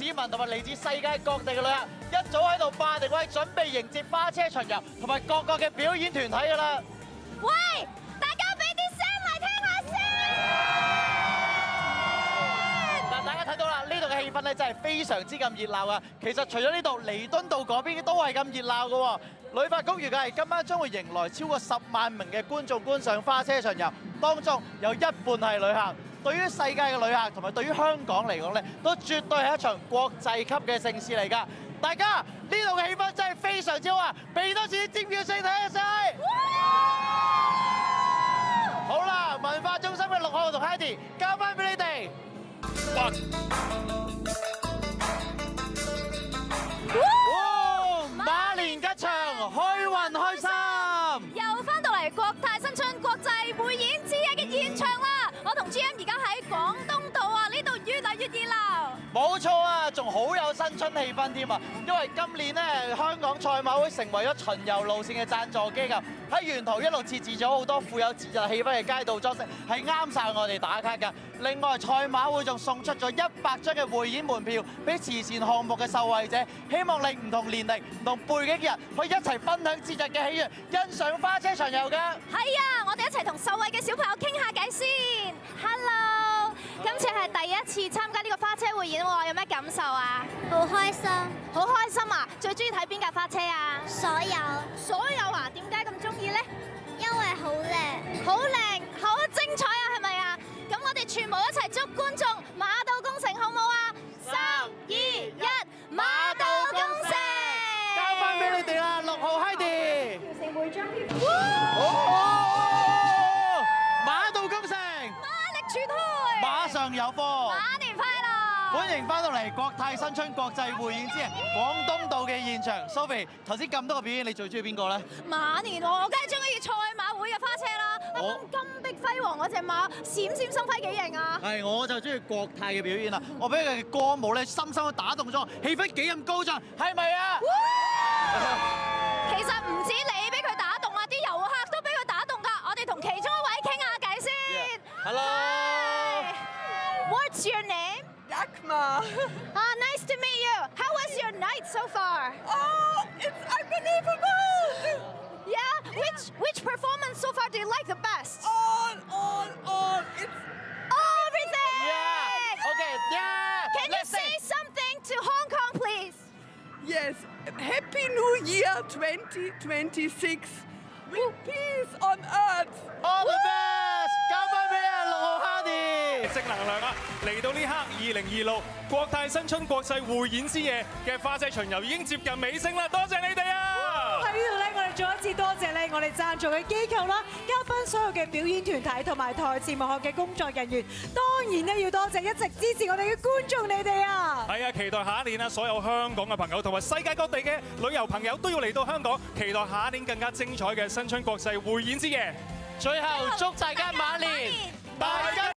市民同埋嚟自世界各地嘅旅客一早喺度霸定位，準備迎接花車巡遊同埋各個嘅表演團體㗎啦。喂，大家俾啲聲嚟聽下先。嗱，大家睇到啦，呢度嘅氣氛咧真係非常之咁熱鬧啊！其實除咗呢度，彌敦道嗰邊都係咁熱鬧嘅喎。旅發局預計今晚將會迎來超過10萬名嘅觀眾觀賞花車巡遊，當中有一半係旅客。對於世界嘅旅客同埋對於香港嚟講咧，都絕對係一場國際級嘅盛事嚟㗎。大家呢度嘅氣氛真係非常之好啊！俾多次啲尖叫聲睇下先。好啦，文化中心嘅6號同 Heidi 交翻俾你哋。馬年吉祥，開運開心。又翻到嚟國泰新春國際匯演之夜嘅現場啦！我同 GM 而家喺廣東道啊，呢度越嚟越熱鬧。冇錯啊，仲好有新春氣氛添啊！因為今年咧，香港賽馬會成為咗巡遊路線嘅贊助機構，喺沿途一路設置咗好多富有節日氣氛嘅街道裝飾，係啱晒我哋打卡㗎。另外，賽馬會仲送出咗100張嘅匯演門票俾慈善項目嘅受惠者，希望令唔同年齡、唔同背景嘅人可以一齊分享節日嘅喜悅，欣賞花車巡遊㗎。係啊，我哋一齊同受惠嘅小朋友傾下偈先。Hello， 今次係第一次參加呢個花車匯演喎，有咩感受啊？好開心，好開心啊！最中意睇邊架花車啊？所有，所有啊？點解咁中意呢？因為好靚，好靚，好精彩啊，係咪啊？咁我哋全部一齊祝觀眾馬到功成，好唔好啊？3、2、1，馬到功成！交翻俾你哋啦，6號 Heidi。成會章添。馬到功成，馬力全開，馬上有貨。馬年快樂！歡迎翻到嚟國泰新春國際匯演之夜廣東道嘅現場。Sophie，頭先咁多個表演，你最中意邊個咧？馬年喎，我梗係中意賽馬會嘅花車啦。啱啱金碧輝煌嗰隻馬，閃閃生輝幾型啊！係，我就中意國泰嘅表演啦。我俾佢嘅歌舞咧，深深咁打動咗，氣氛幾咁高漲，係咪啊？其實唔止你俾佢打動啊，啲遊客都俾佢打動㗎。我哋同其中一位傾下偈先。Hello。What's your name? Yakma. Nice to meet you. How was your night so far? Oh, it's unbelievable. Yeah. Which performance so far do you like the best? All. It's Everything. Yeah. Okay. Yeah. Can you say something to Hong Kong, please? yes. Happy New Year 2026 with peace on earth. All the best。交翻俾6號 Hardy。正能量啊！嚟到呢刻，2026國泰新春國際匯演之夜嘅花車巡遊已經接近尾聲啦，多謝你哋啊！喺呢度咧，我哋再一次多謝咧，我哋贊助嘅機構啦、嘉賓所有嘅表演團體同埋台前幕後嘅工作人員，當然咧要多謝一直支持我哋嘅觀眾你哋啊！係啊，期待下一年啊，所有香港嘅朋友同埋世界各地嘅旅遊朋友都要嚟到香港，期待下一年更加精彩嘅新春國際匯演之夜。最後祝大家馬年大吉！